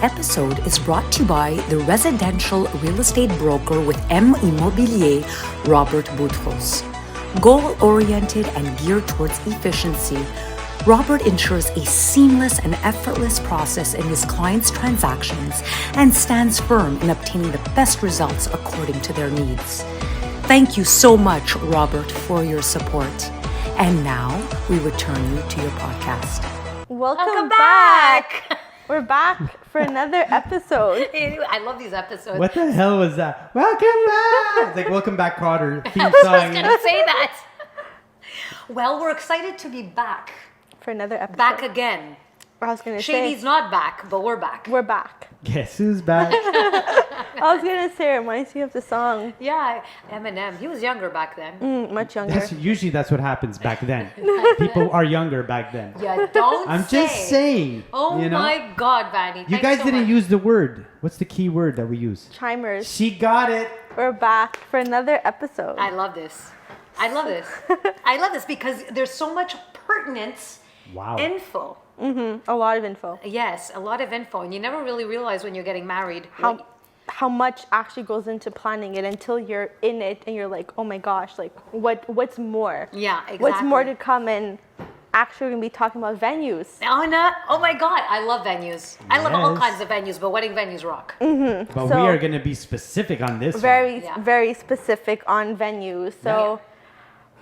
episode is brought to you by the residential real estate broker with M Immobilier, Robert Boutros. Goal-oriented and geared towards efficiency, Robert ensures a seamless and effortless process in his clients' transactions and stands firm in obtaining the best results according to their needs. Thank you so much, Robert, for your support. And now we return you to your podcast. Welcome back. We're back for another episode. I love these episodes. What the hell was that? Welcome back! It's like Welcome Back Carter theme I song. was going to say that. Well, we're excited to be back. For another episode. Back again. I was going to say. Shady's not back, but we're back. We're back. Guess who's back? I was going to say, it reminds me of the song. Yeah, Eminem. He was younger back then. Much younger. Usually that's what happens back then. People are younger back then. Yeah, don't I'm just saying. Oh you know? my God, Vanny. You guys didn't use the word. What's the key word that we use? Chimers. She got it. We're back for another episode. I love this. I love this. I love this because there's so much pertinence info. A lot of info. Yes, a lot of info. And you never really realize when you're getting married how much actually goes into planning it until you're in it and you're like, oh my gosh, like what's more? Yeah, exactly. What's more to come? And actually we're going to be talking about venues. Oh my God, I love venues. I love all kinds of venues, but wedding venues rock. But we are going to be specific on this Very specific on venues. So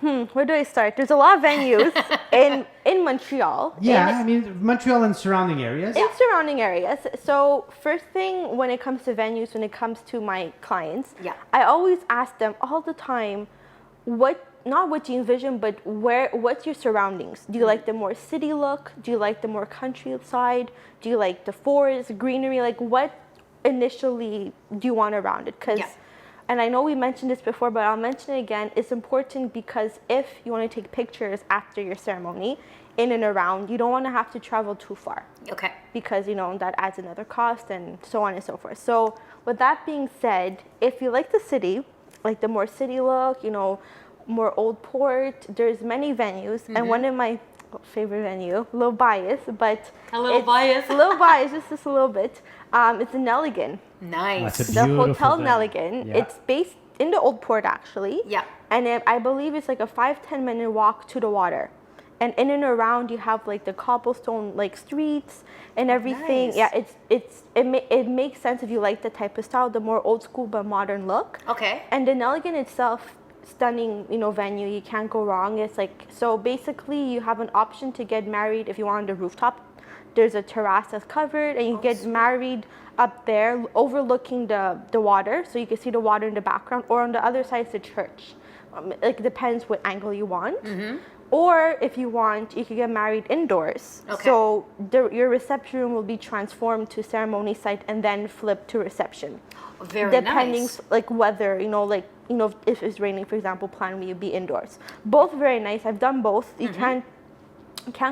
where do I start? There's a lot of venues in Montreal. Yeah, I mean, Montreal and surrounding areas. In surrounding areas. So first thing when it comes to venues, when it comes to my clients, I always ask them all the time, not what you envision, but what's your surroundings? Do you like the more city look? Do you like the more countryside? Do you like the forest, greenery? Like what initially do you want around it? Because and I know we mentioned this before, but I'll mention it again. It's important because if you want to take pictures after your ceremony, in and around, you don't want to have to travel too far. Okay. Because, that adds another cost and so on and so forth. So with that being said, if you like the city, like the more city look, more Old Port, there's many venues. And one of my favorite venue, a little biased, but a little biased, just a little bit. It's in Nelligan. Nice. The Hotel Nelligan. Yeah. It's based in the Old Port, actually. Yeah. And I believe it's like a 5-10 minute walk to the water. And in and around, you have like the cobblestone like streets and everything. Nice. Yeah, it makes sense if you like the type of style, the more old school but modern look. Okay. And the Nelligan itself, stunning, venue. You can't go wrong. It's like, so basically you have an option to get married if you want on the rooftop. There's a terrace that's covered and you get married up there overlooking the water. So you can see the water in the background, or on the other side is the church. It depends what angle you want. Or if you want, you can get married indoors. Okay. So your reception room will be transformed to ceremony site and then flipped to reception. Very depending nice. Like weather, if it's raining, for example, plan will be indoors. Both very nice. I've done both. You can't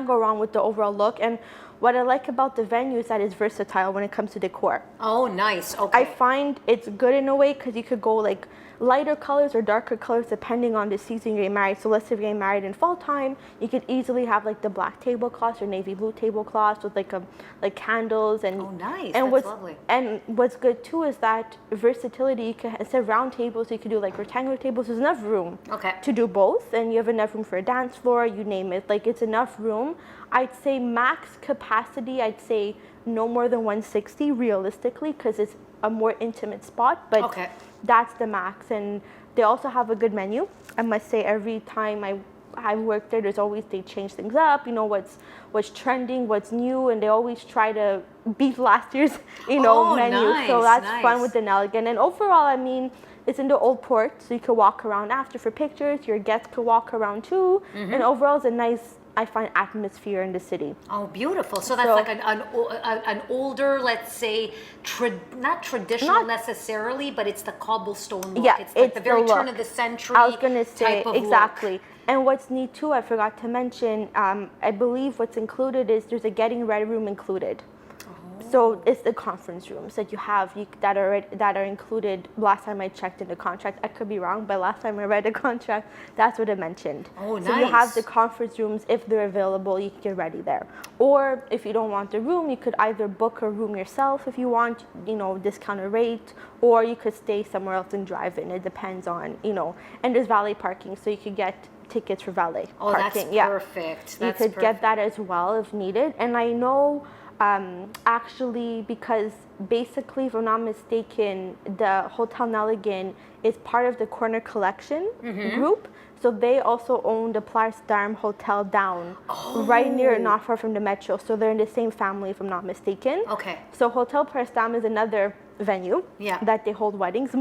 go wrong with the overall look. And what I like about the venue is that it's versatile when it comes to decor. Oh, nice. Okay. I find it's good in a way because you could go like lighter colors or darker colors depending on the season you're getting married. So let's say you're getting married in fall time, you could easily have like the black tablecloths or navy blue tablecloths with like candles and nice. And that's lovely. And what's good too is that versatility. You can, instead of round tables, you could do like rectangular tables. There's enough room to do both, and you have enough room for a dance floor. You name it, like it's enough room. I'd say max capacity. I'd say no more than 160 realistically, because it's a more intimate spot. But that's the max. And they also have a good menu. I must say, every time I worked there, they change things up. What's trending, what's new, and they always try to beat last year's menu. Nice, so that's fun with the Nelligan. And overall, I mean, it's in the Old Port, so you could walk around after for pictures. Your guests could walk around too. And overall, it's a nice, I find, atmosphere in the city. Oh, beautiful. So that's like an older, let's say, not traditional necessarily, but it's the cobblestone look. Yeah, it's like the very turn of the century. I was going to say, exactly. Look. And what's neat too, I forgot to mention, I believe what's included is there's a getting ready room included. So it's the conference rooms that you have that are included. Last time I checked in the contract, I could be wrong, but last time I read the contract, that's what it mentioned. Oh, so you have nice. the conference rooms. If they're available, you can get ready there. Or if you don't want the room, you could either book a room yourself if you want, discounted rate, or you could stay somewhere else and drive in. It depends on, and there's valet parking, so you could get tickets for valet parking. That's perfect. You could get that as well if needed. And I know actually, because basically, if I'm not mistaken, the Hotel Nelligan is part of the Corner Collection group. So they also own the Place d'Armes Hotel down, right near, not far from the Metro. So they're in the same family, if I'm not mistaken. Okay. So Hotel Place d'Armes is another venue that they hold weddings.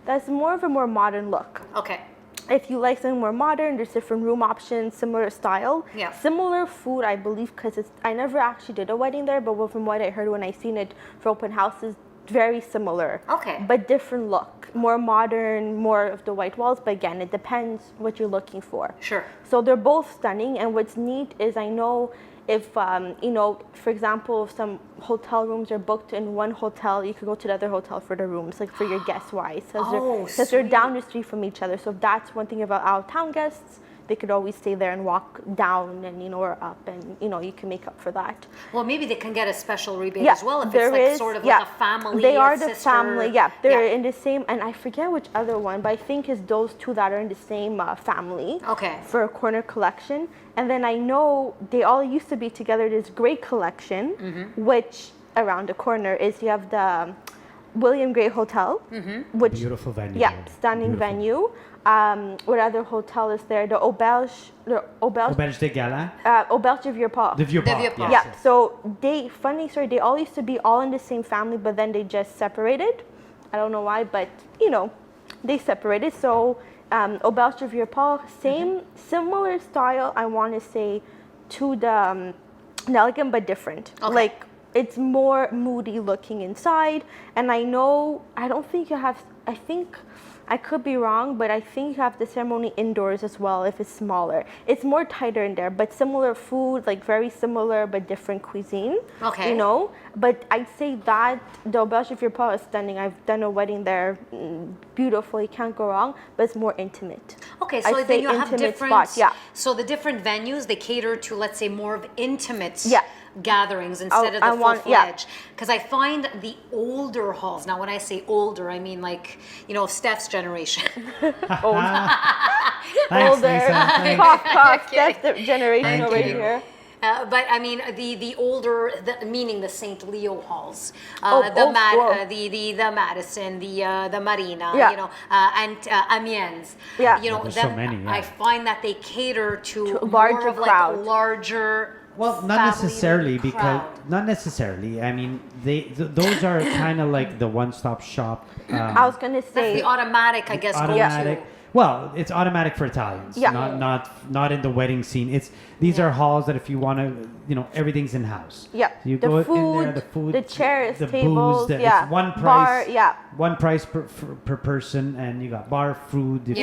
That's more of a more modern look. Okay. If you like something more modern, there's different room options, similar style, similar food, I believe, because I never actually did a wedding there, but from what I heard when I seen it for open houses, very similar. Okay. But different look, more modern, more of the white walls. But again, it depends what you're looking for. Sure. So they're both stunning, and what's neat is I know if for example, if some hotel rooms are booked in one hotel, you could go to the other hotel for the rooms, like for your guest wise, because they're down the street from each other. So if that's one thing about out of town guests, they could always stay there and walk down and or up, and you can make up for that. Well, maybe they can get a special rebate as well if it's like sort of like a family. They are the sister. family. They're in the same, and I forget which other one, but I think it's those two that are in the same family. Okay. For a Corner Collection, and then I know they all used to be together. This great collection, which around the corner is you have the William Gray Hotel, which beautiful venue. Yeah, stunning venue. What other hotel is there? The Auberge de Gala. Auberge de Vieux-Port. The Vieux-Port. Vieux-Port. Yeah. So funny story. They all used to be all in the same family, but then they just separated. I don't know why, but they separated. So Auberge de Vieux-Port, similar style. I want to say to the Nelligan, but different. Okay. Like it's more moody looking inside, and I don't think you have. I think. I could be wrong, but I think you have the ceremony indoors as well if it's smaller. It's more tighter in there, but similar food, like very similar but different cuisine. Okay. But I'd say that the Auberge de Vieux-Port is stunning. I've done a wedding there, beautiful, you can't go wrong, but it's more intimate. Okay, so then you have different spots, So the different venues, they cater to, let's say, more of intimate gatherings instead of the full-fledged. Because I find the older halls, now when I say older, I mean like, Steph's generation. Older. Thanks. Cough, that's the generation over here. But I mean the older, meaning the St. Leo halls, the Madison, the Marina, and Amiens. Yeah. There's so many, I find that they cater to a larger more of crowd. like larger. Well, not necessarily not necessarily. I mean, those are kind of like the one-stop shop. I was gonna say That's the automatic, I guess. Automatic. Go-to. Well, it's automatic for Italians. Yeah. Not in the wedding scene. These are halls that if you want to, everything's in house. Yeah. You The go food, in there, the food, the chairs, the tables, booze. yeah. It's one price. Bar, One price per person, and you got bar food. If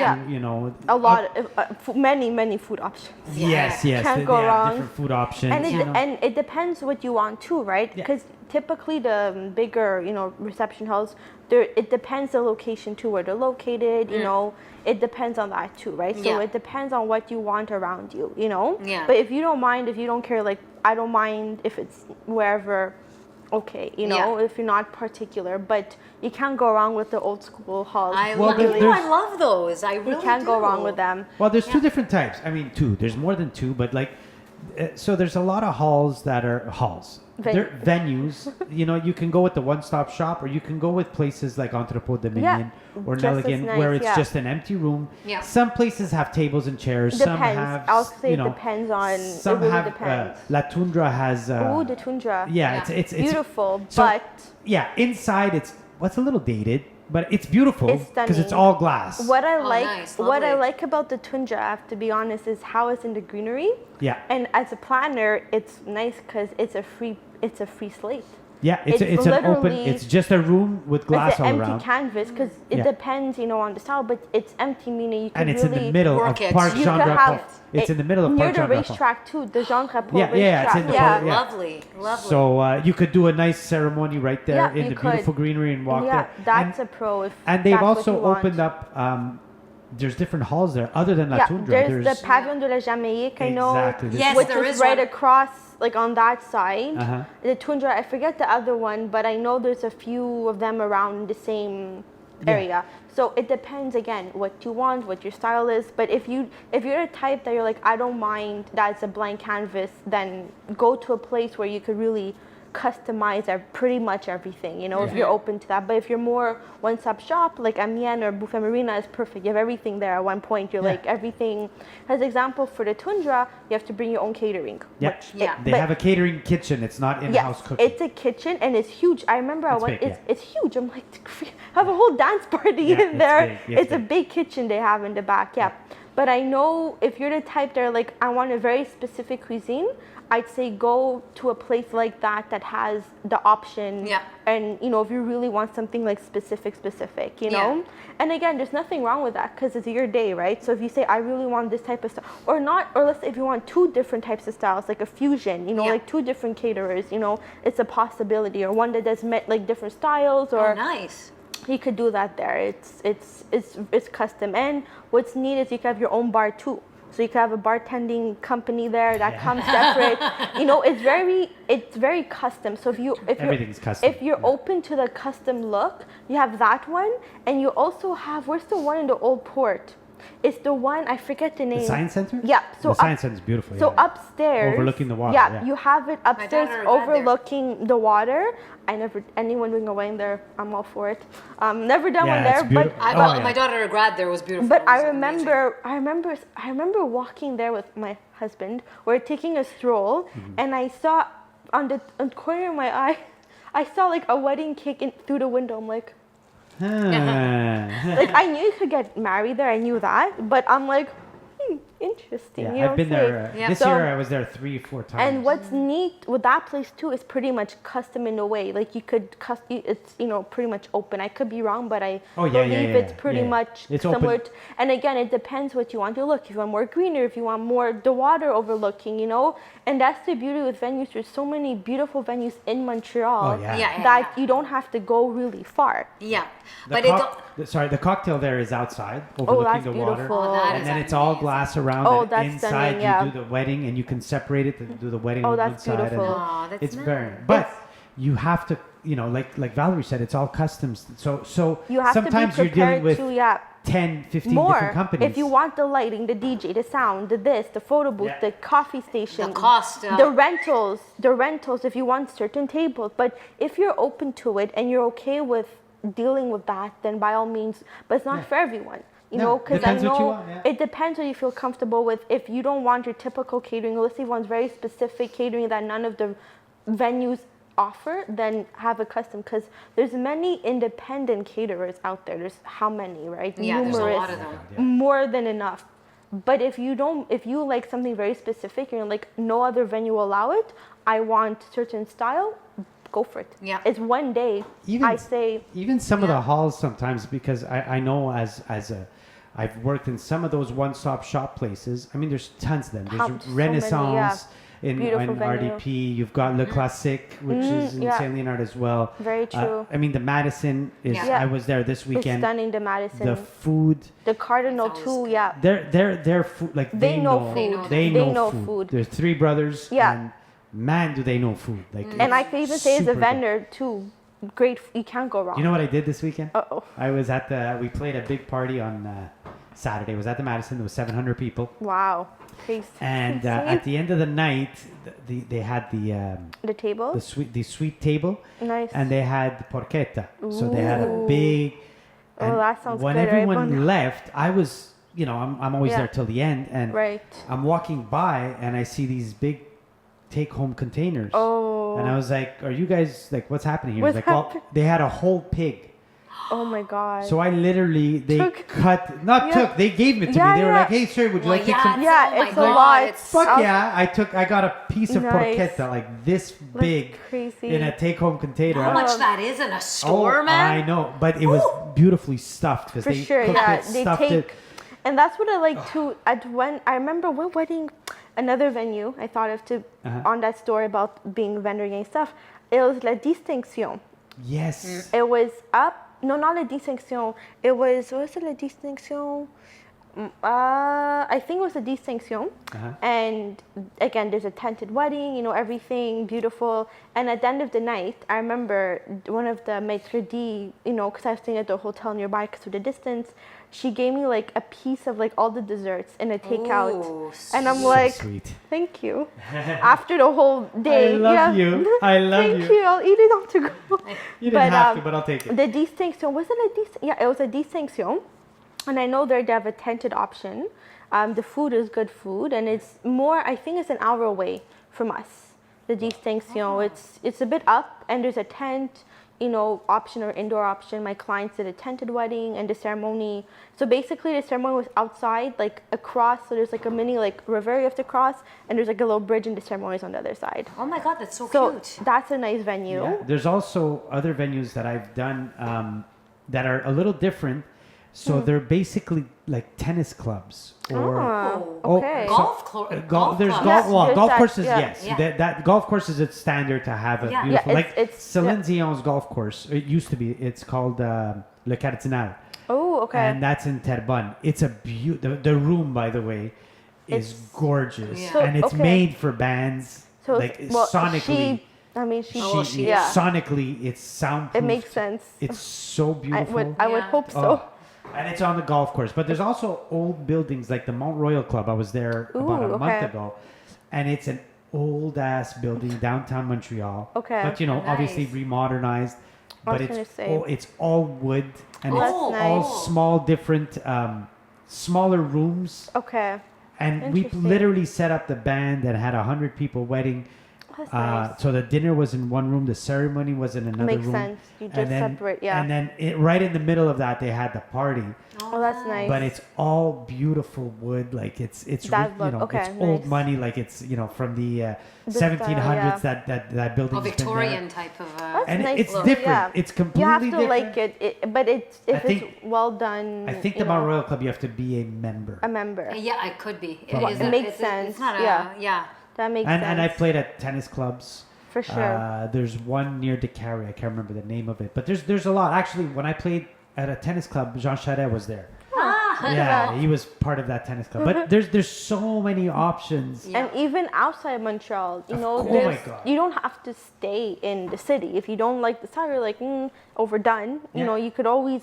a lot of many food options. Yes. Can't they go have wrong. different food options. And it depends what you want too, right? Because typically the bigger, reception halls, it depends the location too, where they're located. It depends on that too, right? So it depends on what you want around you. Yeah. But if you don't mind, if you don't care, like I don't mind if it's wherever. Okay, if you're not particular, but you can't go wrong with the old school halls. I love those. I really You can't go wrong with them. Well, there's two different types. I mean, two. There's more than two, but like, so there's a lot of halls that are halls. They're venues. You can go with the one-stop shop, or you can go with places like Entrepot Dominion or Nelligan, where it's just an empty room. Yeah. Some places have tables and chairs. Depends. Some have. I'll say depends on. Some it really have. depends. La Tundra has. The Tundra. Yeah, it's beautiful, so, but inside it's a little dated, but it's beautiful it's because it's all glass. What I lovely. I like about the Tundra, I have to be honest, is how it's in the greenery. Yeah. And as a planner, it's nice because it's a free slate. Yeah, it's an open. It's just a room with glass all around. It's an empty canvas because it depends, on the style. But it's empty, meaning you can and it's really in the middle of Parc Jean Drapeau. It's in the middle of Parc Jean Drapeau. Near the racetrack too, the Jean Drapeau racetrack. It's in the lovely. So you could do a nice ceremony right there in the beautiful greenery and walk there. Yeah, that's a pro. And they've also opened up. There's different halls there other than La Tundra. There's the Pavillon de la Jamaïque, I know, yes, which there is is right one. across, like on that side. The Tundra, I forget the other one, but I know there's a few of them around the same area. So it depends again what you want, what your style is. But if you're a type that you're like, I don't mind that it's a blank canvas, then go to a place where you could really customize pretty much everything, if you're open to that. But if you're more one-stop shop, like Amiens or Buffet Marina is perfect. You have everything there at one point. You're like everything. As example, for the Tundra, you have to bring your own catering. They have a catering kitchen. It's not in-house cooking. It's a kitchen and it's huge. I remember it's huge. I'm like, have a whole dance party in there. It's a big kitchen they have in the back. But I know if you're the type that are like, I want a very specific cuisine, I'd say go to a place like that has the option. And, if you really want something like specific, And again, there's nothing wrong with that because it's your day, right? So if you say, I really want this type of style, or let's say if you want two different types of styles, like a fusion, like two different caterers, it's a possibility. Or one that does like different styles or... Oh, nice. You could do that there. It's custom. And what's neat is you can have your own bar too. So you can have a bartending company there that comes separate. It's very custom. So everything's custom. If you're open to the custom look, you have that one, and you also have, where's the one in the Old Port? It's the one, I forget the name. The Science Center? Yeah. So the Science Center is beautiful. So upstairs. Overlooking the water. Yeah, you have it upstairs overlooking the water. Anyone doing a wedding there, I'm all for it. Never done one there, but my daughter grad there was beautiful. But I remember walking there with my husband. We're taking a stroll, and I saw on the corner of my eye, I saw like a wedding cake through the window. I'm like, like I knew you could get married there. I knew that, but I'm like, interesting. I've been there. This year I was there 3-4 times. And what's neat with that place too is pretty much custom in a way. Like you could it's pretty much open. I could be wrong, but I believe it's pretty much similar. And again, it depends what you want to look. If you want more greener, if you want more the water overlooking, And that's the beauty with venues. There's so many beautiful venues in Montreal that you don't have to go really far. The cocktail there is outside, overlooking the water. And then it's all glass around. And inside you do the wedding, and you can separate it and do the wedding on one side. Beautiful. It's very. But you have to, like Valerie said, it's all customs. So you have sometimes to be you're dealing with 10, 15 different companies. If you want the lighting, the DJ, the sound, the photo booth, the coffee station, the cost, the rentals, if you want certain tables. But if you're open to it and you're okay with dealing with that, then by all means, but it's not for everyone. Because I know it depends what you feel comfortable with. If you don't want your typical catering, let's say one's very specific catering that none of the venues offer, then have a custom. Because there's many independent caterers out there. There's how many, right? Numerous, there's a lot of them. More than enough. But if you like something very specific, and like no other venue will allow it, I want certain style. Go for it. Yeah, it's one day. Even some of the halls sometimes, because I know I've worked in some of those one-stop shop places. I mean, there's tons of them. There's Renaissance in RDP. You've got Le Classique, which is in Saint Leonard as well. Very true. I mean, the Madison is. I was there this weekend. It's stunning. The Madison. The food. The Cardinal too. Yeah. Their food, like they know food. They know food. There's 3 brothers. Yeah. And man, do they know food! And I can even say as a vendor too. Great, you can't go wrong. You know what I did this weekend? Uh-oh. I was we played a big party on Saturday. It was at the Madison. There was 700 people. Wow. And at the end of the night, they had the table? The sweet table. Nice. And they had porchetta. So they had a big... that sounds good. When everyone left, I was, I'm always there till the end. And I'm walking by and I see these big take-home containers. Oh. And I was like, are you guys, like, what's happening here? Well, they had a whole pig. Oh my God. So I literally, they Took. they gave it to me. They were like, hey, sir, would you like to take some? It's a lot. Fuck yeah. I got a piece of porchetta like this big crazy. in a take-home container. How much that is in a store, man? I know, but it was beautifully stuffed because For they sure, cooked it, they stuffed take, it. and that's what I like too. I remember one wedding, another venue I thought of to on that story about being vendor getting stuff. It was La Distinction. Yes. It was up. No, not La Distinction. It was, what was it, La Distinction? I think it was a Distinction. And again, there's a tented wedding, you know, everything beautiful. And at the end of the night, I remember one of the maitre d', you know, because I was staying at the hotel nearby because of the distance, she gave me like a piece of like all the desserts in a takeout. Oh, and I'm like, sweet. Thank you. After the whole day. I love you. I love you. Thank you. I'll eat it all to go. You didn't have to, but I'll take it. The Distinction, was it a Distinction? Yeah, it was a Distinction. And I know they have a tented option. The food is good food, and it's more, I think it's an hour away from us. The Distinction, it's a bit up, and there's a tent, you know, option or indoor option. My clients did a tented wedding, and the ceremony. So basically, the ceremony was outside, like across. So there's like a mini like river you have to cross, and there's like a little bridge, and the ceremony is on the other side. Oh my God, that's so So cute. that's a nice venue. Yeah. There's also other venues that I've done that are a little different. So they're basically like tennis clubs or okay. Golf there's clubs. golf courses. Yeah. Yes, Yeah. That golf course is a standard to have a beautiful it's Céline Dion's golf course. It used to be. It's called Le Cardinal. Oh, okay. And that's in Terrebonne. It's a the room, by the way, is gorgeous, and it's made for bands. So like sonically. Sonically, it's soundproof. It makes sense. It's so beautiful. I would hope so. And it's on the golf course. But there's also old buildings like the Montreal Club. I was there about a month ago. And it's an old ass building downtown Montreal. Okay. But, you know, obviously remodernized. But it's all wood. And it's nice. all small, different, smaller rooms. Okay. And we literally set up the band that had 100 people wedding. Nice. So the dinner was in one room, the ceremony was in another room. Makes sense. You just separate, And then right in the middle of that, they had the party. Oh, that's nice. But it's all beautiful wood, like it's it's old money, like it's from the 1700s. That building. Oh, Victorian type of. And nice. it's different. Yeah. It's completely different. You have to like it, but it's well done. I think the Montreal Club, you have to be a member. A member. Yeah, I could be. It makes sense. It's not That makes sense. And I played at tennis clubs. For sure. There's one near Decarie. I can't remember the name of it, but there's a lot. Actually, when I played at a tennis club, Jean Charest was there. Yeah, he was part of that tennis club. But there's so many options. Yeah. And even outside Montreal, you don't have to stay in the city. If you don't like the style, you're like, overdone. You know, you could always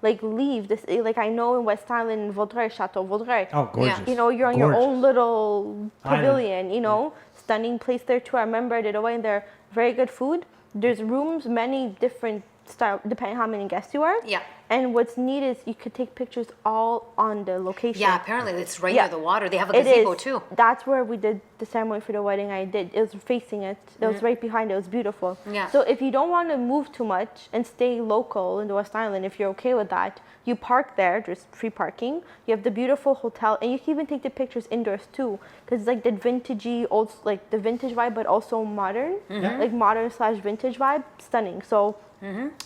like leave this. Like I know in West Island, Vaudreuil, Chateau Vaudreuil. Oh, gorgeous. You know, you're on your own little pavilion, you know, stunning place there too. I remember I did a wedding there, very good food. There's rooms, many different style, depending how many guests you are. Yeah. And what's neat is you could take pictures all on the location. Yeah, apparently it's right near the water. They have a gazebo too. That's where we did the ceremony for the wedding. It was facing it. It was right behind it. It was beautiful. Yeah. So if you don't want to move too much and stay local in the West Island, if you're okay with that, you park there. There's free parking. You have the beautiful hotel, and you can even take the pictures indoors too, because it's like the vintagey, old, like the vintage vibe, but also modern, like modern/vintage vibe. Stunning. So.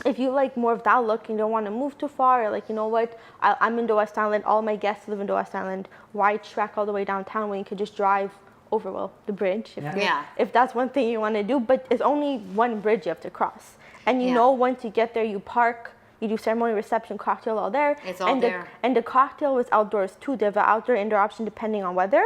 If you like more of that look and you don't want to move too far, or like, you know what, I'm in the West Island, all my guests live in the West Island, why trek all the way downtown when you could just drive over, the bridge, if that's one thing you want to do. But it's only one bridge you have to cross. And you know, once you get there, you park, you do ceremony, reception, cocktail, all there. It's all there. And the cocktail was outdoors too. They have an outdoor, indoor option depending on weather.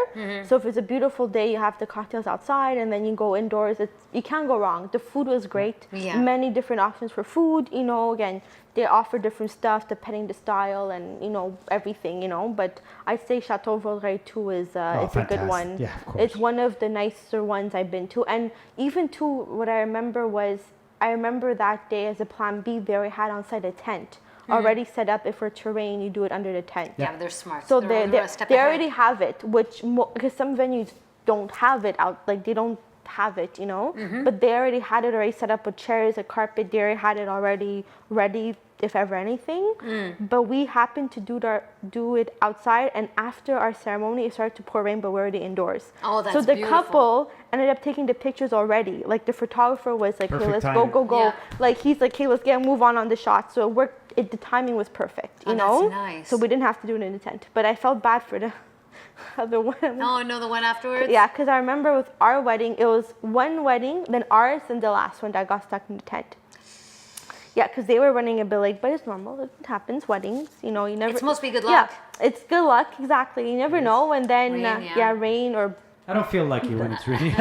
So if it's a beautiful day, you have the cocktails outside, and then you go indoors. You can't go wrong. The food was great. Yeah. Many different options for food. You know, again, they offer different stuff depending the style and, you know, everything, you know. But I'd say Chateau Vaudreuil too is it's a good one. Yeah, of course. It's one of the nicer ones I've been to. And even too, what I remember was, I remember that day as a plan B, they already had on site a tent already set up. If for terrain, you do it under the tent. Yeah, they're smart. So they're they already have it, which because some venues don't have it out, like they don't have it, you know. But they already had it already set up with chairs, a carpet. They already had it already ready if ever anything. But we happened to do it outside, and after our ceremony, it started to pour rain, but we're already indoors. Oh, that's so the beautiful. couple ended up taking the pictures already. Like the photographer was like, Perfect "Hey, let's timing. go." Yeah. Like he's like, "Hey, let's move on the shot." So it worked. The timing was perfect, you know. That's nice. So we didn't have to do it in the tent. But I felt bad for the other one. Oh, no, the one afterwards? Yeah, because I remember with our wedding, it was one wedding, then ours, and the last one that got stuck in the tent. Yeah, because they were running a bit late, but it's normal. It happens. Weddings, you know, you never. It's supposed to be good luck. Yeah, it's good luck. Exactly. You never know. And then Rain, rain or I don't feel lucky when it's raining.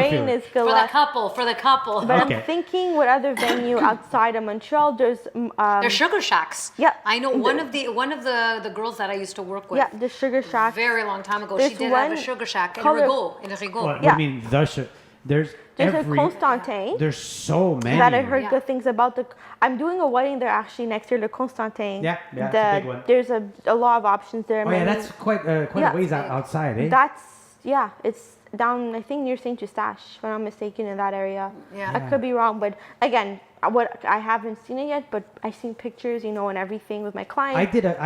rain is good For luck. the couple. But Okay. I'm thinking what other venue outside of Montreal. There's They're sugar shacks. Yeah. I know one of the girls that I used to work with. yeah, the Sugar Shack. Very long time ago. There's She did have a one sugar shack in color- Rigaud. What Yeah. I mean, there's There's every. a Constantin. There's so many. That I heard Yeah. good things about. I'm doing a wedding there actually next year, Le Constantin. Yeah, it's a big one. There's a lot of options there. Oh yeah, many- that's quite Yeah. a ways outside, eh? It's down, I think, near Saint Eustache, if I'm not mistaken, in that area. Yeah. I could be wrong, but again, I haven't seen it yet, but I've seen pictures, you know, and everything with my clients.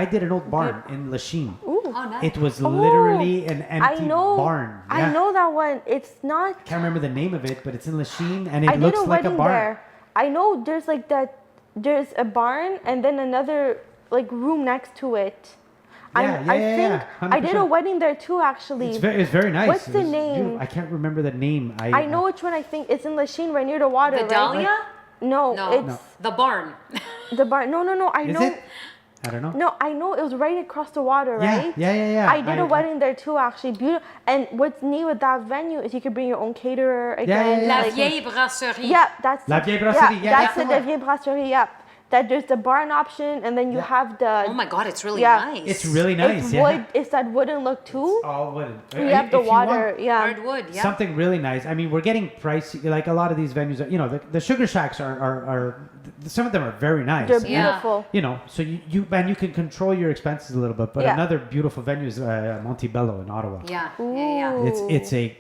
I did an old barn in Lachine. Ooh. Oh, nice. It was literally an empty barn. I Yeah. know that one. It's not. Can't remember the name of it, but it's in Lachine and it I did looks a like a wedding barn. there. I know there's like that. There's a barn and then another like room next to it. Yeah, I think I did a 100%. wedding there too, actually. It's very nice. What's It the was name? beautiful. I can't remember the name. I know which one. I think it's in Lachine, right near the water. The right? Dahlia? No, No. it's The barn. the barn. No. I Is know. it? I don't know. No, I know it was right across the water, Yeah, right? yeah. I did a wedding there too, actually. Beautiful. And what's neat with that venue is you could bring your own caterer again. yeah. La like- Vieille Brasserie. Yeah, that's La Vieille Brasserie, yeah, that's that's it, the La one. Vieille Brasserie. Yeah, that there's the barn option, and then you have the. Oh my God, it's really Yeah. nice. It's really nice. It's yeah. wood. It's that wooden look too. All wooden. You have the If you want water. Yeah. Hardwood, yeah. Something really nice. I mean, we're getting pricey. Like a lot of these venues, are, you know, the sugar shacks are some of them are very nice. They're Yeah. beautiful. You know, so you can control your expenses a little bit. But Yeah. another beautiful venue is Montebello in Ottawa. Yeah. Ooh. It's a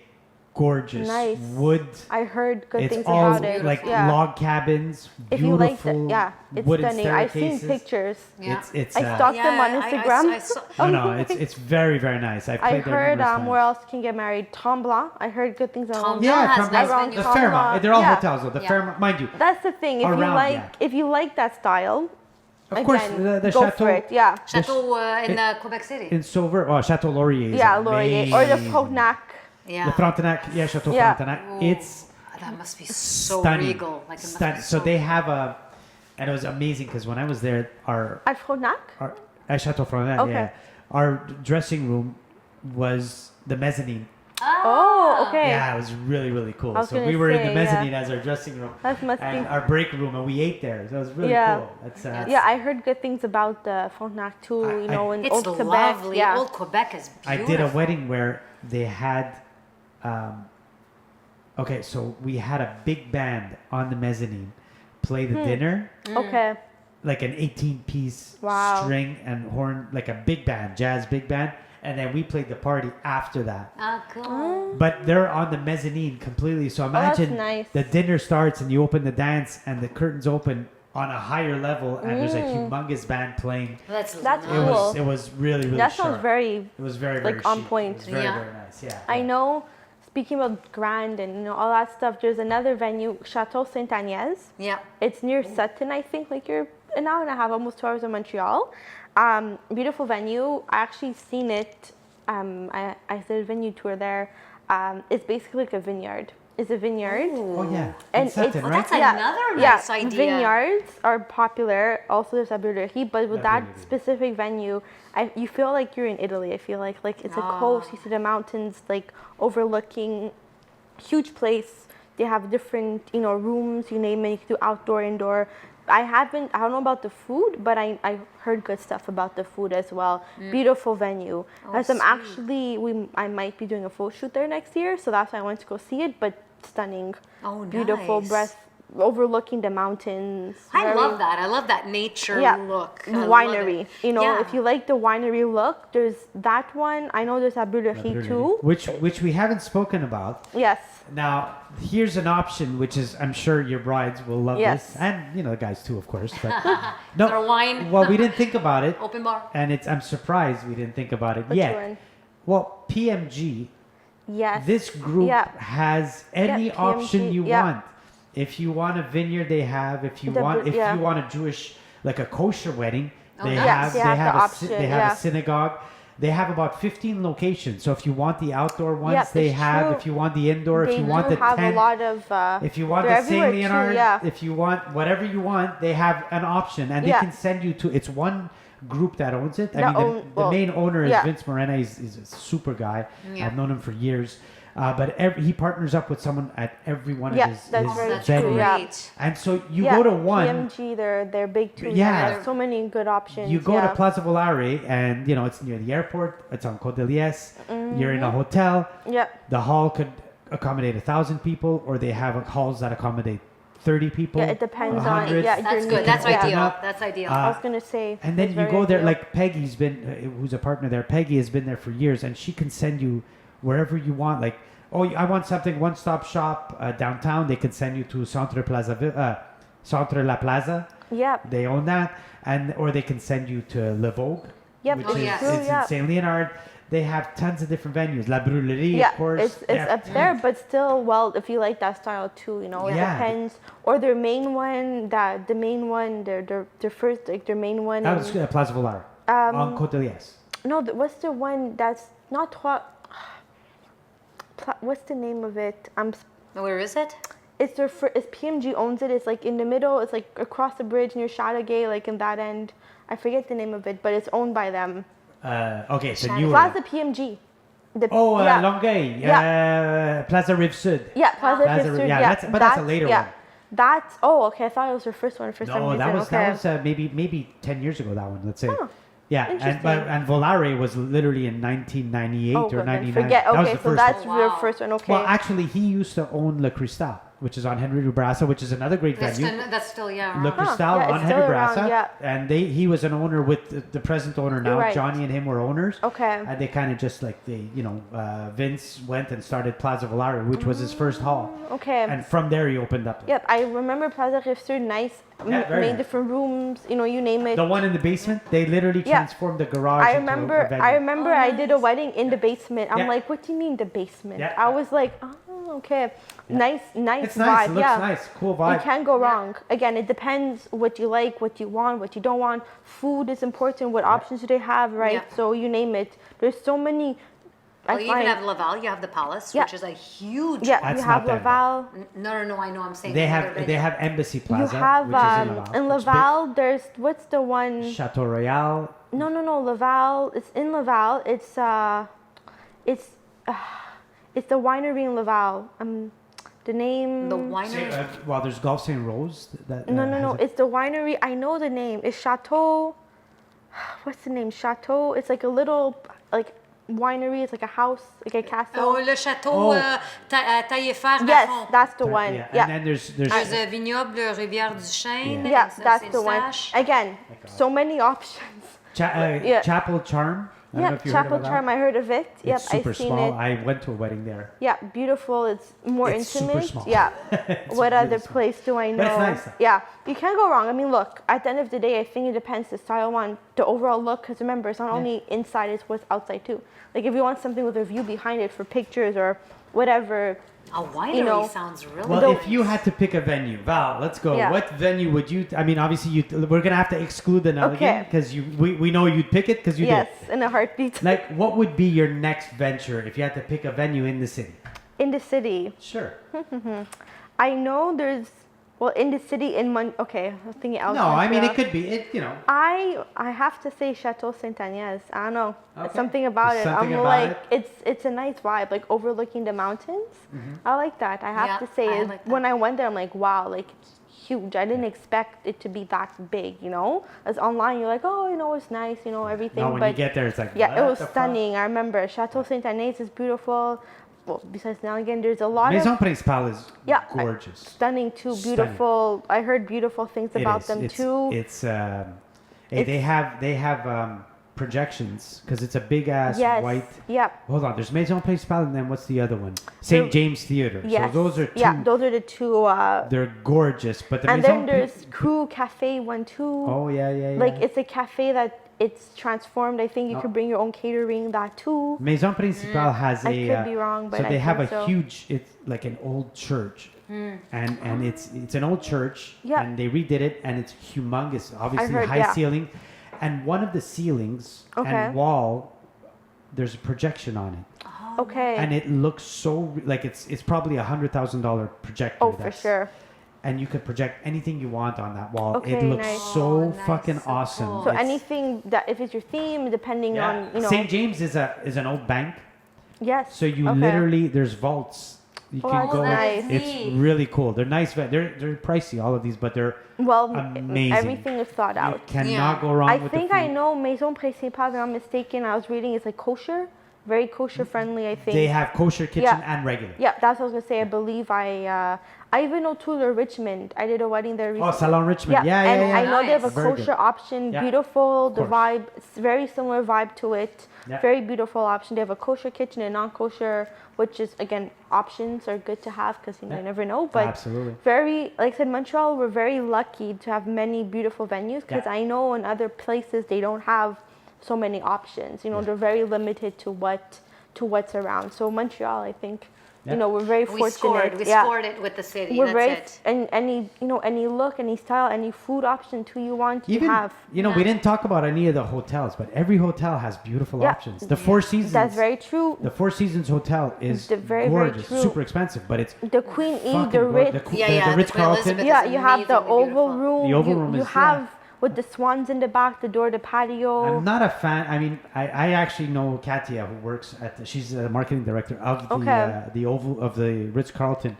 gorgeous Nice. wood. I heard good It's things all about it. like yeah. log cabins, If you like beautiful that, it's wooden stunning. I've staircases. seen pictures. Yeah. It's I stalked them on Instagram. I saw, no, it's very very nice. I've I played there heard numerous times. where else can get married? Tremblant. I heard good things on Tremblant. Yeah, has from nice the venues. Fairmont. They're all Yeah. hotels though. The Yeah. Fairmont, mind you. That's the thing. If Around, you like that style, Of course, again, the go chateau for it. Yeah. Chateau in Quebec City. in Sauveur, Chateau Laurier. Is Yeah, Laurier or the amazing. Frontenac. Yeah. The Frontenac, Chateau Yeah. Frontenac. Oh, It's that must be so stunning. regal. Like it must Stunning. be So so they have and it was amazing because when I was there, At Frontenac? at Chateau Frontenac, Okay. yeah, our dressing room was the mezzanine. Oh, okay. Yeah, it was really really cool. I was So gonna we were in say, the yeah. mezzanine as our dressing room, That must and be. our break room, and we ate there. So it was really Yeah. cool. That's Yeah, I heard good things about the Frontenac too. You know, in It's Old Quebec. lovely. Yeah. Old Quebec is I beautiful. did a wedding where they had. Okay, so we had a big band on the mezzanine play the dinner, Okay. like an 18-piece Wow. string and horn, like a big band, jazz big band, and then we played the party after that. Ah, cool. But they're on the mezzanine completely. So that's imagine nice. the dinner starts and you open the dance and the curtains open on a higher level and there's a humongous band playing. That's That's nice. cool. It was really really That sharp. sounds very. It was very like, very on chic. point. It was very Yeah. very nice. Yeah. I know. Speaking about grand and all that stuff, there's another venue, Chateau Saint Agnès. Yeah. It's near Sutton, I think. Like you're an hour and a half, almost 2 hours in Montreal. Beautiful venue. I actually seen it. I did a venue tour there. It's basically like a vineyard. It's a vineyard. Oh yeah. And In Sutton, it's- right? That's another nice idea. Vineyards are popular. Also, there's Abudahi, but with La that Boulerie. specific venue, you feel like you're in Italy. I feel like it's a coast. You see the mountains, like overlooking, huge place. They have different, rooms. You name it. You can do outdoor, indoor. I don't know about the food, but I heard good stuff about the food as well. Beautiful venue. As I'm sweet. I might be doing a photo shoot there next year, so that's why I wanted to go see it. But stunning. Oh, Beautiful, nice. overlooking the mountains. I love that. I love that nature look. Winery. You know, if you like the winery look, there's that one. I know there's a Brûlerie too. Which we haven't spoken about. Yes. Now, here's an option, which is, I'm sure your brides will love this. And, you know, the guys too, of course. But no, is there wine? Well, we didn't think about it. Open bar. And I'm surprised we didn't think about it Which yet. one? Well, PMG. Yes. This group has any option you want. If you want a vineyard, they have. If you want a Jewish, like a kosher wedding, they have a synagogue. They have about 15 locations. So if you want the outdoor ones, they have. True. If you want the indoor, if you want the tent, a lot of. If you want the Saint Leonard, if you want whatever you want, they have an option, and they can send you to. It's one group that owns it. The main owner is Vince Morena. He's a super guy. Yeah. I've known him for years. But he partners up with someone at every one of his venues. And so you go to one. PMG, they're big too. Yeah. There's so many good options. You go to Plaza Volare, and you know it's near the airport. It's on Côte de Liesse. You're in a hotel. Yep. The hall could accommodate 1,000 people, or they have halls that accommodate 30 people. Yeah, it depends on. That's good. That's ideal. That's ideal. I was gonna say. And then you go there, like Peggy's been, who's a partner there. Peggy has been there for years, and she can send you wherever you want. Like, I want something one-stop shop downtown. They can send you to Centre La Plaza. Yeah. They own that, or they can send you to Le Vogue. Yep. Which is in Saint Leonard. They have tons of different venues. La Brûlerie, of course. It's up there, but still, well, if you like that style too, you know, it depends. Or their main one, their first, like their main one. That was Plaza Volare on Côte de Liesse. No, what's the one that's not what's the name of it? Where is it? It's PMG owns it. It's like in the middle. It's like across the bridge near Chateauguay, like in that end. I forget the name of it, but it's owned by them. Okay, so you Plaza PMG. Longueuil. Plaza Rive Sud. Yeah, Plaza Rive Sud. Yeah, that's a later one. That's okay. I thought it was her first one for some reason. No, that was maybe 10 years ago. That one, let's say. Oh, yeah, and Volare was literally in 1998 or 99. Forget. That Okay, was the so first that's one. your first one. Okay. Well, actually, he used to own Le Cristal, which is on Henry Dubrassa, which is another great venue. That's still Le Cristal on Henry Dubrassa, and he was an owner with the present owner now. Right. Johnny and him were owners. Okay. And they kind of just Vince went and started Plaza Volare, which was his first hall. Okay. And from there he opened up. Yep, I remember Plaza Rive Sud, nice, many different rooms, you name it. The one in the basement, they literally transformed the garage into a venue. I remember I did a wedding in the basement. I'm like, what do you mean the basement? Yeah. I was like, oh, okay. Yeah. Nice it's vibe. It's nice, it looks nice, cool vibe. You can't go wrong. Again, it depends what you like, what you want, what you don't want. Food is important, what options do they have, right? Yeah. So you name it. There's so many. Well, you even have Laval. You have the Palace, which is a huge. Yeah, you have Laval. No. I know. I'm saying they have Embassy Plaza. You have which is in Laval. There's what's the one? Chateau Royal. No. Laval. It's in Laval. It's the winery in Laval. The name. The winery. Well, there's Golf St. Rose. No. It's the winery. I know the name. It's Chateau. What's the name? Chateau. It's like a little winery. It's like a house, like a castle. Oh, le Château Taillefer. Yes, that's the one. Yeah. And then there's a vignoble, Rivière du Chêne. Yeah, that's the one. Again, so many options. Chapel Charm. I don't know if you Chapel heard of that. Charm. I heard of it. It's super I've seen small. it. I went to a wedding there. Yeah, beautiful. It's more intimate. Super small. Yeah. What really other place do I know? But it's nice. Yeah, you can't go wrong. I mean, look. At the end of the day, I think it depends the style on the overall look. Because remember, it's not only inside; it's what's outside too. Like if you want something with a view behind it for pictures or whatever. A winery sounds really well. If you had to pick a venue, Val, let's go. Yeah. What venue would you? I mean, obviously, we're gonna have to exclude the Nelligan because we know you'd pick it because you did. Yes, in a heartbeat. Like, what would be your next venture if you had to pick a venue in the city? In the city. Sure. I know there's. Well, in the city okay, I'm thinking out. No, I mean it could be I have to say Chateau Saint Agnès. I don't know. Okay. Something about There's it. something I'm about like it's a nice vibe, like overlooking the mountains. I like that. I have to say when I went there, I'm like, wow, like it's huge. I didn't expect it to be that big, As online, you're like, oh, it's nice, everything. No, when you get there, it's like it was stunning. I remember Chateau Saint Agnès is beautiful. well, besides now again, there's a lot Maison of Principale is gorgeous. Stunning too, beautiful. I heard beautiful things about them too. They have projections because it's a big ass white. Yeah. Hold on, there's Maison Principale and then what's the other one? St. James Theater. Yes. So those are two. Yeah, those are the two. They're gorgeous, but the and Maison then there's Crew Cafe one too. Oh yeah. Like it's a cafe that it's transformed. I think you could bring your own catering. That too. Maison Principale has I could be wrong, but so they have so. huge. It's like an old church. And it's an old church, and they redid it, and it's humongous. Obviously, high ceiling, and one of the ceilings and wall, there's a projection on it. Oh, okay. And it looks so like it's probably $100,000 projector. Oh, for sure. And you could project anything you want on that wall. Okay, it looks so fucking awesome. Cool. So anything that if it's your theme, depending on St. James is an old bank. Yes. So you literally there's vaults. You can go. Nice. It's really cool. They're nice. They're pricey, all of these, but they're amazing. Everything is thought out. You cannot go wrong with the food. I think I know Maison Principale, if I'm not mistaken. I was reading it's like kosher, very kosher friendly. I think they have kosher kitchen and regular. Yeah, that's what I was gonna say. I believe I even know Tudor Richmond. I did a wedding there recently. Oh, Salon Richmond. Yeah. I know they have a kosher option. Yeah. Beautiful. The vibe, it's very similar vibe to it. Yeah. Very beautiful option. They have a kosher kitchen and non-kosher, which is again options are good to have because you never know. But absolutely, very like I said, Montreal, we're very lucky to have many beautiful venues because I know in other places they don't have so many options. You know, they're very limited to what's around. So Montreal, I think. You know, we're very fortunate. We scored it with the city. We're and any look, any style, any food option too you want, you have. You know, we didn't talk about any of the hotels, but every hotel has beautiful options. The Four Seasons. That's very true. The Four Seasons Hotel is gorgeous, super expensive, but it's the Queen E, the Ritz. The Ritz Carlton. Yeah, you have the Oval Room. The Oval Room is. You have. With the swans in the back, the door, the patio. I'm not a fan. I mean, I actually know Katia, who works she's the marketing director of the Oval of the Ritz Carlton.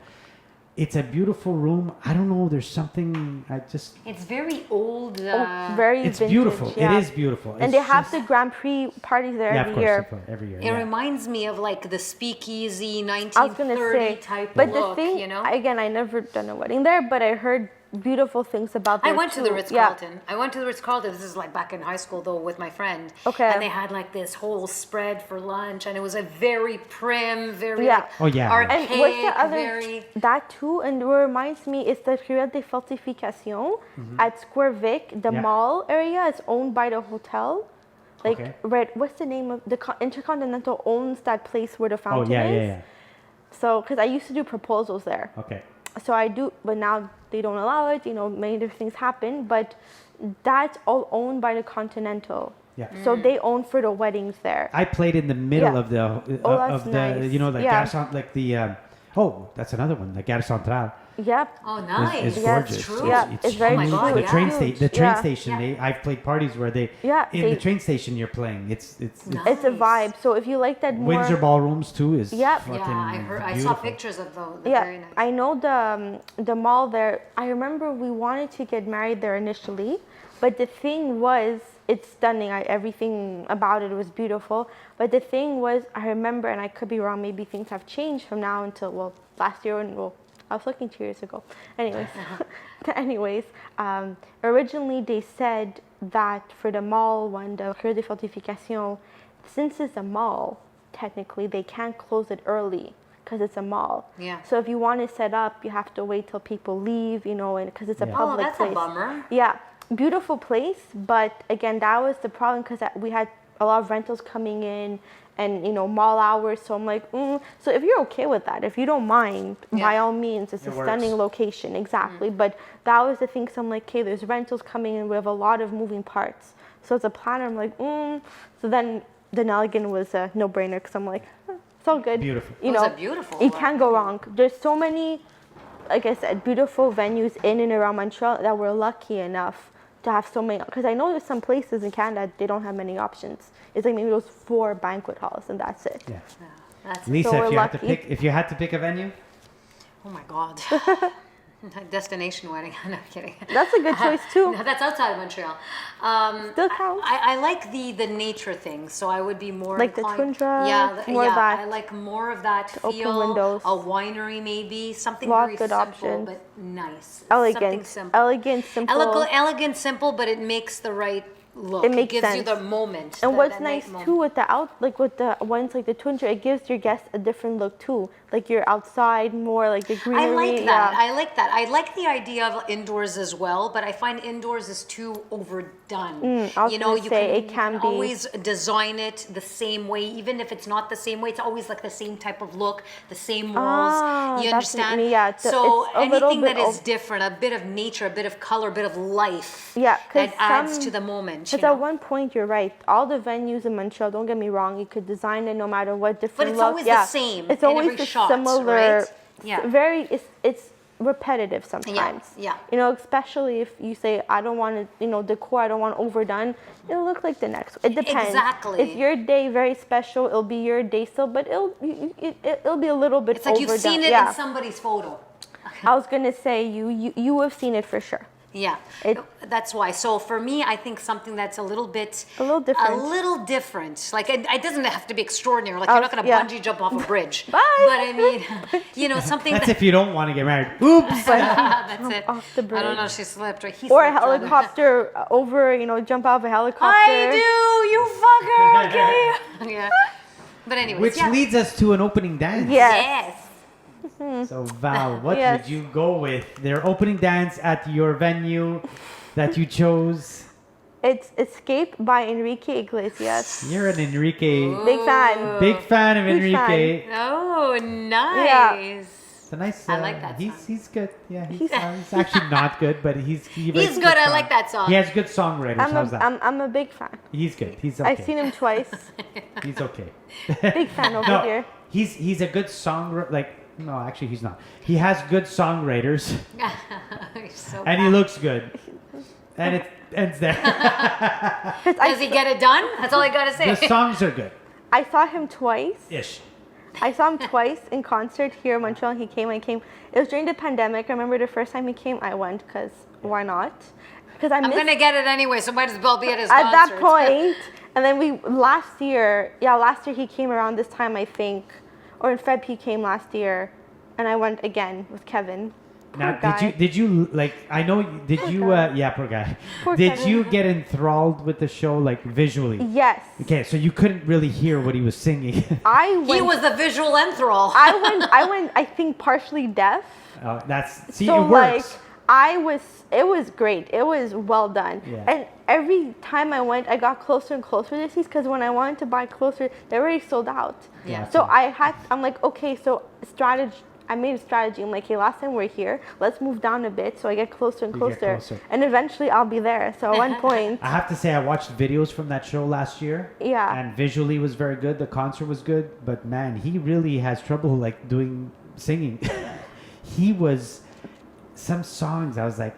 It's a beautiful room. I don't know. There's something. It's very old. Very. It's vintage, beautiful. It is beautiful. And they have the Grand Prix parties there every year. Every year. It reminds me of like the speakeasy 1930 type but look. The thing, you know. Again, I never done a wedding there, but I heard beautiful things about I went to the Ritz-Carlton. I went to the Ritz-Carlton. This is like back in high school though with my friend. Okay. And they had like this whole spread for lunch and it was a very prim, very archaic, and what's the other that too, and it reminds me it's the Ruelle de Fortification at Square Vic, the mall area is owned by the hotel. Like what's the name of the Intercontinental owns that place where the fountain is. Yeah. So because I used to do proposals there. Okay. So I do, but now they don't allow it. You know, many different things happen. But that's all owned by the Continental. Yeah. So they own for the weddings there. I played in the middle of the nice. You know, the Gare, like the that's another one, the Gare Centrale. Yep. Oh, nice. It's gorgeous. True. It's very true. The train station. I've played parties where in the train station you're playing. It's nice. It's a vibe. So if you like that more. Windsor ballrooms too is I saw pictures of those. Very nice. I know the mall there. I remember we wanted to get married there initially, but the thing was it's stunning. Everything about it was beautiful. But the thing was, I remember, and I could be wrong. Maybe things have changed from now until last year and I was looking 2 years ago. Anyways, originally they said that for the mall one, the Ruelle de Fortification, since it's a mall, technically they can't close it early because it's a mall. Yeah. So if you want to set up, you have to wait till people leave, you know, and because it's a public that's place. A bummer. Yeah, beautiful place, but again, that was the problem because we had a lot of rentals coming in. And, you know, mall hours. So I'm like, So if you're okay with that, if you don't mind, by all means, it's a stunning location. Exactly. But that was the thing. So I'm like, okay, there's rentals coming in. We have a lot of moving parts. So as a planner, I'm like, So then the Nelligan was a no-brainer because I'm like, it's all good. Beautiful. You know, beautiful. You can't go wrong. There's so many, like I said, beautiful venues in and around Montreal that we're lucky enough to have so many, because I know there's some places in Canada they don't have many options. It's like maybe those 4 banquet halls and that's it. Yeah. Lisa, if you had to pick a venue. Oh my God. Destination wedding. No, kidding. That's a good choice too. No, that's outside of Montreal. Still counts. I like the nature thing, so I would be more like inclined, the tundra. I like more of that feel. Open windows. A winery maybe, something Lot very good simple options. but nice. Elegant. Something simple. Elegant, simple. Elegant, simple, but it makes the right look. It makes gives sense. you the moment. And what's nice too with with the ones like the tundra, it gives your guests a different look too. Like you're outside more, like the greenery. I like that. Yeah. I like that. I like the idea of indoors as well, but I find indoors is too overdone. It can be. Always design it the same way, even if it's not the same way. It's always like the same type of look, the same walls. You understand? Yeah. So anything that is different, a bit of nature, a bit of color, a bit of life. Yeah, that adds to the moment. Because at one point you're right. All the venues in Montreal, don't get me wrong, you could design it no matter what different. But it's always the same. It's always the similar. Right? Yeah. It's repetitive sometimes. Yeah. Especially if you say I don't want to, decor. I don't want overdone. It'll look like the next. It depends. Exactly. If your day very special, it'll be your day still, but it'll be a little bit. It's like overdone. You've seen it in somebody's photo. I was gonna say you have seen it for sure. Yeah, that's why. So for me, I think something that's a little different. Like it doesn't have to be extraordinary. Like you're not going to bungee jump off a bridge. Bye. But I mean, something. That's if you don't want to get married. Oops. That's it. Off the bridge. I don't know. She slipped. Or he or slipped, a helicopter over. Jump out of a helicopter. I do. You fucker. Okay. Yeah. But anyways. Which leads us to an opening dance. Yes. So Val, what would you go with? Their opening dance at your venue that you chose? It's Escape by Enrique Iglesias. You're an Enrique. Big fan. Big fan of Enrique. Oh, nice. Yeah. It's a nice. I like that song. He's good. Yeah, he's actually not good, but he's good. I like that song. He has good songwriters. How's that? I'm a big fan. He's good. He's okay. I've seen him twice. He's okay. Big fan over here. He's a good songwriter. No, actually, he's not. He has good songwriters. And he looks good. And it ends there. Does he get it done? That's all I got to say. The songs are good. I saw him twice. Ish. I saw him twice in concert here in Montreal. I came. It was during the pandemic. I remember the first time he came, I went because why not? Because I'm going to get it anyway, so might as well be at his concert. At that point. And then last year he came around this time, I think. Or in Feb he came last year, and I went again with Kevin. Now, did you like? I know. Did you? Yeah, poor guy. Did Kevin. you get enthralled with the show, like visually? Yes. Okay, so you couldn't really hear what he was singing. He was the visual enthrall. I went. I think partially deaf. Oh, it so works. It was great. It was well done. Yeah. And every time I went, I got closer and closer to these because when I wanted to buy closer, they already sold out. Yeah. So I'm like, okay, so strategy. I made a strategy. I'm like, hey, last time we're here, let's move down a bit so I get closer and closer. And eventually I'll be there. So at one point. I have to say, I watched videos from that show last year. Yeah. And visually was very good. The concert was good. But man, he really has trouble like doing singing. Some songs, I was like,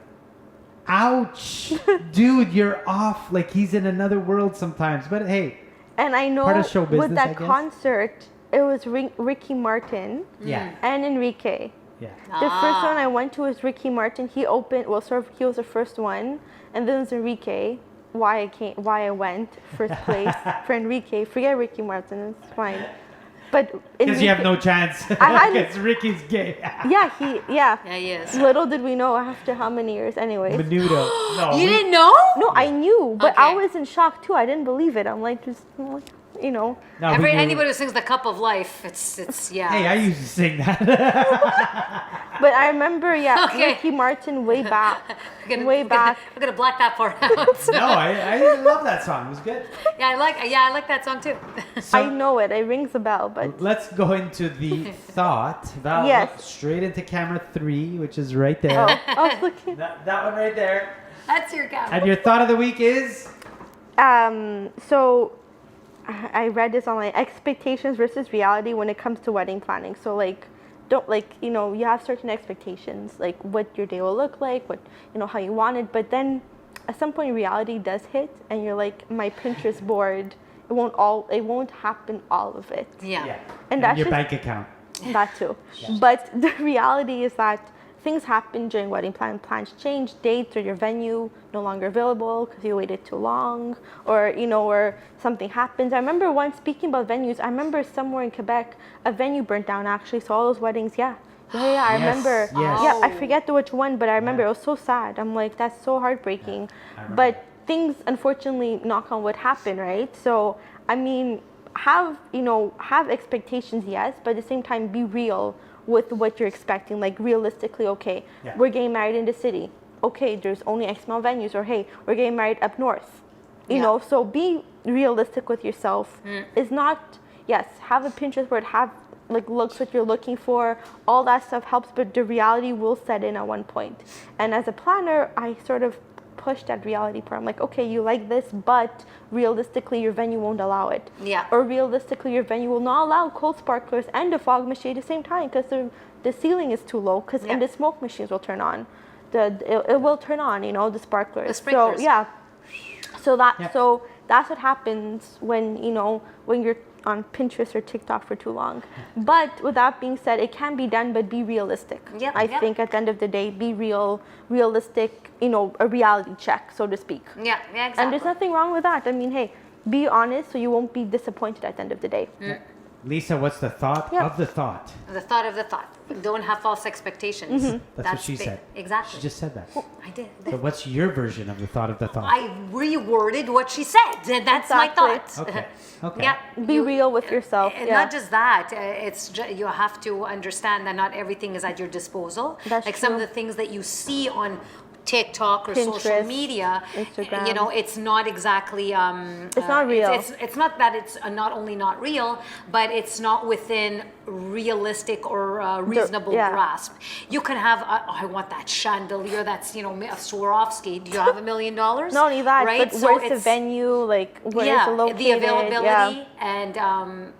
ouch, dude, you're off. Like he's in another world sometimes. But hey. And I know part of show business, with that concert, it was Ricky Martin and Enrique. Yeah. The first one I went to was Ricky Martin. He opened, he was the first one. And then it was Enrique. Why I went first place for Enrique. Forget Ricky Martin, it's fine. But because you have no chance. Because Ricky's gay. Yeah, he is. Little did we know after how many years, anyways. Menudo. No, you didn't know? No, I knew, but I was in shock too. I didn't believe it. I'm like, Anybody who sings The Cup of Life, it's yeah. Hey, I used to sing that. But I remember, Ricky Martin way back. We're gonna black that part out. No, I love that song. It was good. Yeah, I like that song too. So, I know it. It rings a bell, but let's go into the thought. Val, look straight into camera 3, which is right there. Oh, I was looking. That one right there. That's your camera. And your thought of the week is? So I read this online. Expectations versus reality when it comes to wedding planning. So you have certain expectations, like what your day will look like, what how you want it, but then at some point reality does hit, and you're like, my Pinterest board, it won't happen all of it. Yeah. And that's your bank account. That too. Yeah. But the reality is that things happen during wedding plan. Plans change, dates or your venue no longer available because you waited too long, or or something happens. I remember once, speaking about venues, I remember somewhere in Quebec a venue burnt down actually. So all those weddings, I remember. Yes. Yeah, I forget which one, but I remember it was so sad. I'm like, that's so heartbreaking. But things, unfortunately, knock on wood, happen, right? So I mean, have expectations, yes, but at the same time, be real with what you're expecting. Like realistically, okay, we're getting married in the city. Okay, there's only X amount of venues, or hey, we're getting married up north. You know, so be realistic with yourself. It's not, yes, have a Pinterest board, have like looks that you're looking for. All that stuff helps, but the reality will set in at one point. And as a planner, I sort of push that reality part. I'm like, okay, you like this, but realistically your venue won't allow it. Yeah. Or realistically your venue will not allow cold sparklers and a fog machine at the same time because the ceiling is too low, because and the smoke machines will turn on. It will turn on, the sparklers. The sprinklers. So that's what happens when when you're on Pinterest or TikTok for too long. But with that being said, it can be done, but be realistic. I think at the end of the day, be realistic, a reality check, so to speak. Yeah, exactly. And there's nothing wrong with that. I mean, hey, be honest so you won't be disappointed at the end of the day. Lisa, what's the thought of the thought? The thought of the thought. Don't have false expectations. That's what she said. Exactly. She just said that. I did. So what's your version of the thought of the thought? I reworded what she said. That's my thought. Okay. Yeah. Be real with yourself. And not just that. You have to understand that not everything is at your disposal. That's like true. some of the things that you see on TikTok or Pinterest, social media, Instagram. it's not exactly. It's not real. It's not that it's not only not real, but it's not within realistic or reasonable grasp. You can have, I want that chandelier that's a Swarovski. Do you have $1 million? Not only that, right? but So where's the venue? Like where's it located? The availability, and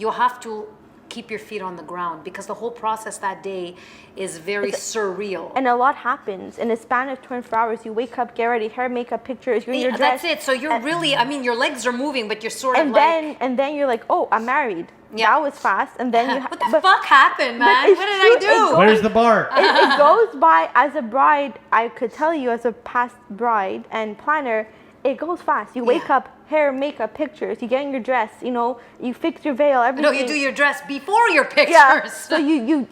you have to keep your feet on the ground because the whole process that day is very surreal. And a lot happens in a span of 24 hours. You wake up, get ready, hair, makeup, pictures, you're in your dress. That's it. So you're really, your legs are moving, but you're sort of and then you're like, oh, I'm married. Yeah. That was fast. And then you what the fuck happened, man? What did I do? Where's the bar? It goes by, as a bride, I could tell you as a past bride and planner, it goes fast. You wake up, hair, makeup, pictures. You get in your dress. You fix your veil. Everything. No, you do your dress before your pictures. Yeah. So you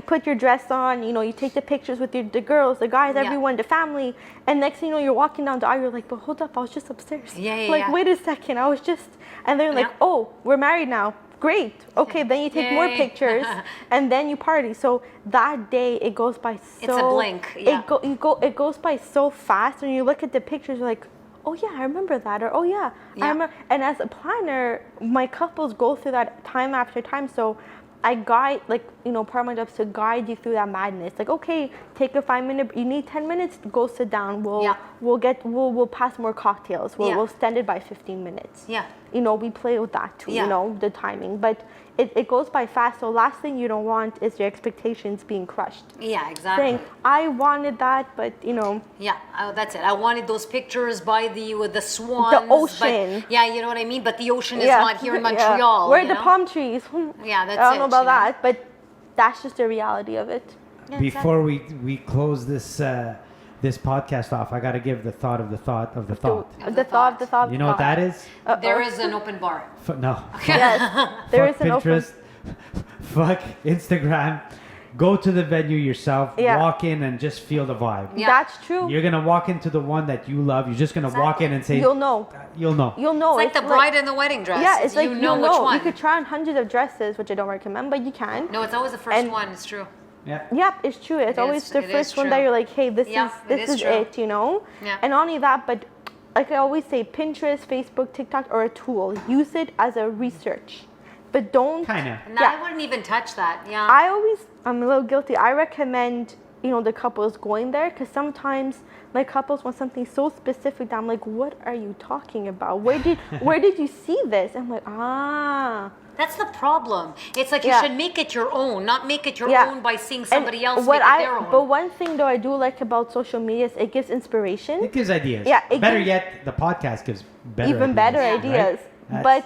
put your dress on. You take the pictures with the girls, the guys, everyone, the family. And next thing you know, you're walking down the aisle. You're like, but hold up, I was just upstairs. Wait a second, I was just. And then you're like, oh, we're married now. Great. Okay, then you take more pictures, and then you party. So that day, it goes by so. It's a blink. Yeah. It goes by so fast. When you look at the pictures, you're like, oh yeah, I remember that, or oh yeah, I remember. And as a planner, my couples go through that time after time. So I guide, part of my job is to guide you through that madness. Like, okay, take a 5-minute. You need 10 minutes. Go sit down. We'll pass more cocktails. We'll extend it by 15 minutes. Yeah. We play with that too. The timing, but it goes by fast. So last thing you don't want is your expectations being crushed. Yeah, exactly. Saying I wanted that, but Yeah, that's it. I wanted those pictures with the swans. The ocean. But, you know what I mean. But the ocean is not here in Montreal. Where are the palm trees? Yeah, that's it. I don't know about that, but that's just the reality of it. Yeah, Before we close this podcast off, I got to give the thought of the thought of the thought. The thought of the thought. You know what that is? There is an open bar. No. Yes, there is Fuck an Pinterest. Fuck Instagram. Go to the venue yourself. Yeah. Walk in and just feel the vibe. Yeah. That's true. You're gonna walk into the one that you love. You're just gonna walk in and say, You'll know. You'll know. You'll know. It's like the bride in the wedding dress. Yeah, it's like you know which one. You could try on hundreds of dresses, which I don't recommend, but you can. No, it's always the first one. It's true. Yeah. Yep, it's true. It's always the first one that you're like, hey, this is it, Yeah. And not only that, but like I always say, Pinterest, Facebook, TikTok are a tool. Use it as a research, but don't. Kinda. No, I wouldn't even touch that. Yeah. I'm a little guilty. I recommend the couples going there because sometimes my couples want something so specific that I'm like, what are you talking about? Where did you see this? I'm like, That's the problem. It's like you should make it your own, not make it your own by seeing somebody else make it their own. But one thing though I do like about social media is it gives inspiration. It gives ideas. Yeah. Better yet, the podcast gives better ideas. Right? But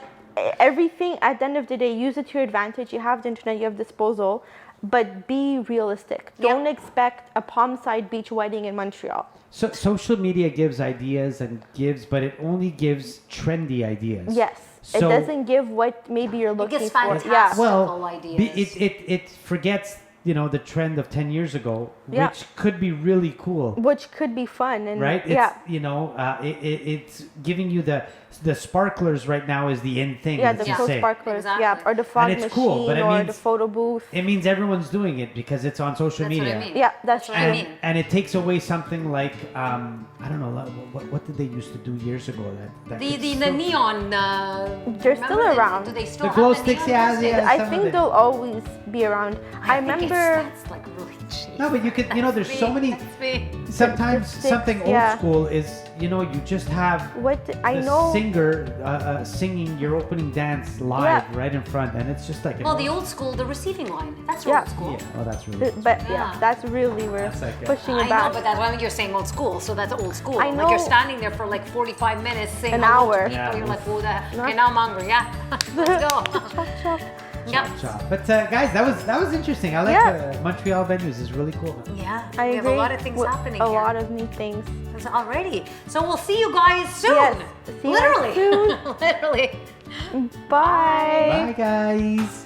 everything at the end of the day, use it to your advantage. You have the internet, you have disposal. but be realistic. Don't expect a palm-side beach wedding in Montreal. So social media gives ideas and but it only gives trendy ideas. Yes. So, it doesn't give what maybe you're looking gives for. fantastical ideas. It forgets, the trend of 10 years ago, which could be really cool. Which could be fun. And right? It's giving you the sparklers right now is the in thing. Yeah, the pro sparklers. Exactly. Yeah, or the fog machine cool, but or the photo booth. It means everyone's doing it because it's on social media. What I mean. Yeah, that's true. What I mean. And it takes away something like, I don't know, what did they used to do years ago? The neon. They're still around. Do they still the glow have sticks, the neon? I think they'll always be around. I remember. That's like really cheap. No, but you could, there's so many. Sometimes sticks, something old school is, you just have the singer singing your opening dance live right in front, and it's just like. Well, the old school, the receiving line. That's old school. Yeah. Oh, that's really. But that's really we're pushing it back. I know, but that's why you're saying old school, so that's old school. I know. Like you're standing there for like 45 minutes singing an hour. To people. You're like, whoa, okay, now I'm hungry. Yeah, let's go. Chop. But guys, that was interesting. I like Montreal venues. It's really cool. Yeah, I we agree. have a lot of things happening. A lot of new things. Already. So we'll see you guys soon. Yes. See Literally. you soon. Literally. Bye. Bye, guys.